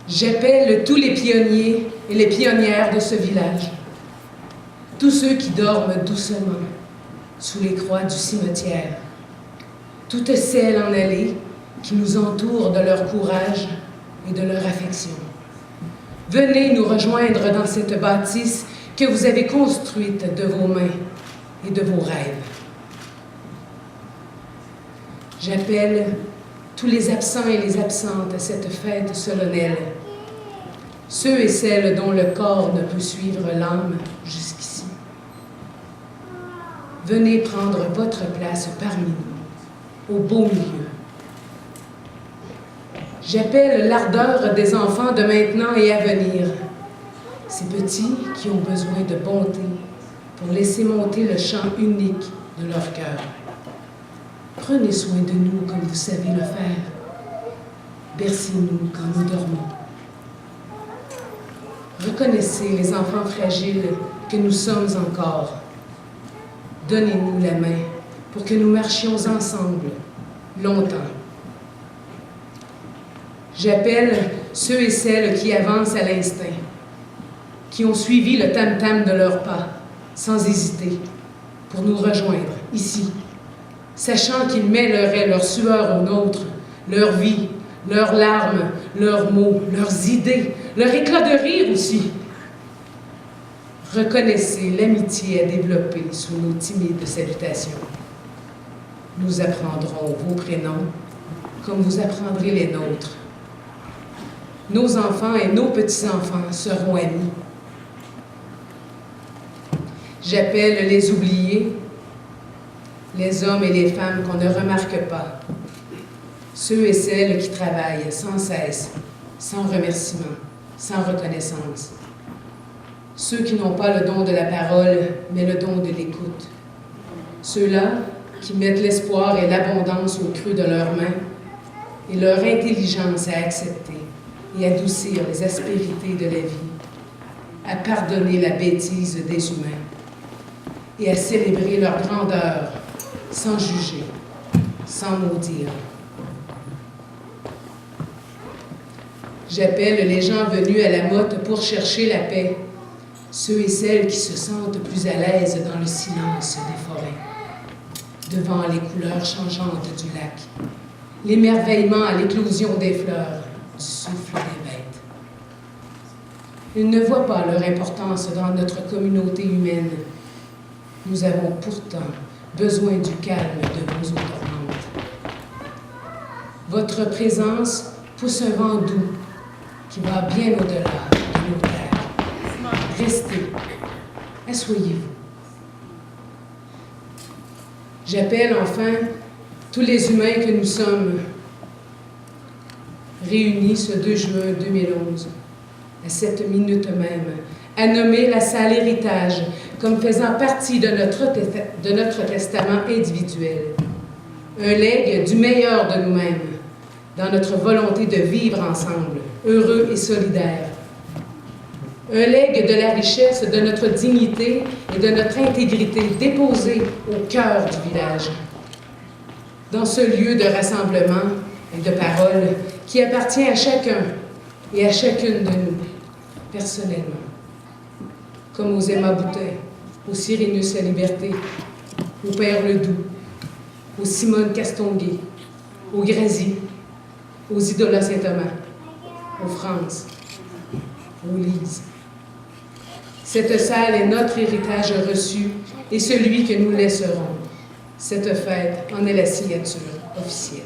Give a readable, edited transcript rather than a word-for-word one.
J'appelle tous les pionniers et les pionnières de ce village, tous ceux qui dorment doucement sous les croix du cimetière, toutes celles en allée qui nous entourent de leur courage et de leur affection. Venez nous rejoindre dans cette bâtisse que vous avez construite de vos mains et de vos rêves. J'appelle tous les absents et les absentes à cette fête solennelle, ceux et celles dont le corps ne peut suivre l'âme jusqu'ici. Venez prendre votre place parmi nous, au beau milieu. J'appelle l'ardeur des enfants de maintenant et à venir, ces petits qui ont besoin de bonté pour laisser monter le chant unique de leur cœur. Prenez soin de nous comme vous savez le faire. Bercez-nous quand nous dormons. Reconnaissez les enfants fragiles que nous sommes encore. Donnez-nous la main pour que nous marchions ensemble longtemps. J'appelle ceux et celles qui avancent à l'instinct, qui ont suivi le tam-tam de leurs pas, sans hésiter, pour nous rejoindre ici, sachant qu'ils mêleraient leur sueur aux nôtres, leur vie, leurs larmes, leurs mots, leurs idées, leur éclat de rire aussi. Reconnaissez l'amitié à développer sous nos timides salutations. Nous apprendrons vos prénoms comme vous apprendrez les nôtres. Nos enfants et nos petits-enfants seront amis. J'appelle les oubliés, les hommes et les femmes qu'on ne remarque pas, ceux et celles qui travaillent sans cesse, sans remerciement, sans reconnaissance, ceux qui n'ont pas le don de la parole, mais le don de l'écoute, ceux-là qui mettent l'espoir et l'abondance au creux de leurs mains et leur intelligence à accepter et adoucir les aspérités de la vie, à pardonner la bêtise des humains et à célébrer leur grandeur sans juger, sans maudire. J'appelle les gens venus à la motte pour chercher la paix, ceux et celles qui se sentent plus à l'aise dans le silence des forêts, devant les couleurs changeantes du lac, l'émerveillement à l'éclosion des fleurs, du souffle des bêtes. Ils ne voient pas leur importance dans notre communauté humaine. Nous avons pourtant besoin du calme de vos eaux dormantes. Votre présence pousse un vent doux qui va bien au-delà de nos terres. Restez, asseyez-vous. J'appelle enfin tous les humains que nous sommes réunis ce 2 juin 2011, à cette minute même, à nommer la salle Héritage comme faisant partie de notre testament individuel, un legs du meilleur de nous-mêmes, dans notre volonté de vivre ensemble, heureux et solidaires. Un legs de la richesse de notre dignité et de notre intégrité déposée au cœur du village, dans ce lieu de rassemblement et de parole qui appartient à chacun et à chacune de nous, personnellement, comme aux Emma Boutet, au Cyrinus à Liberté, au Père Ledoux, aux Simone Castonguay, aux Grasy, aux Idola Saint-Thomas, aux France, aux Lise. Cette salle est notre héritage reçu et celui que nous laisserons. Cette fête en est la signature officielle.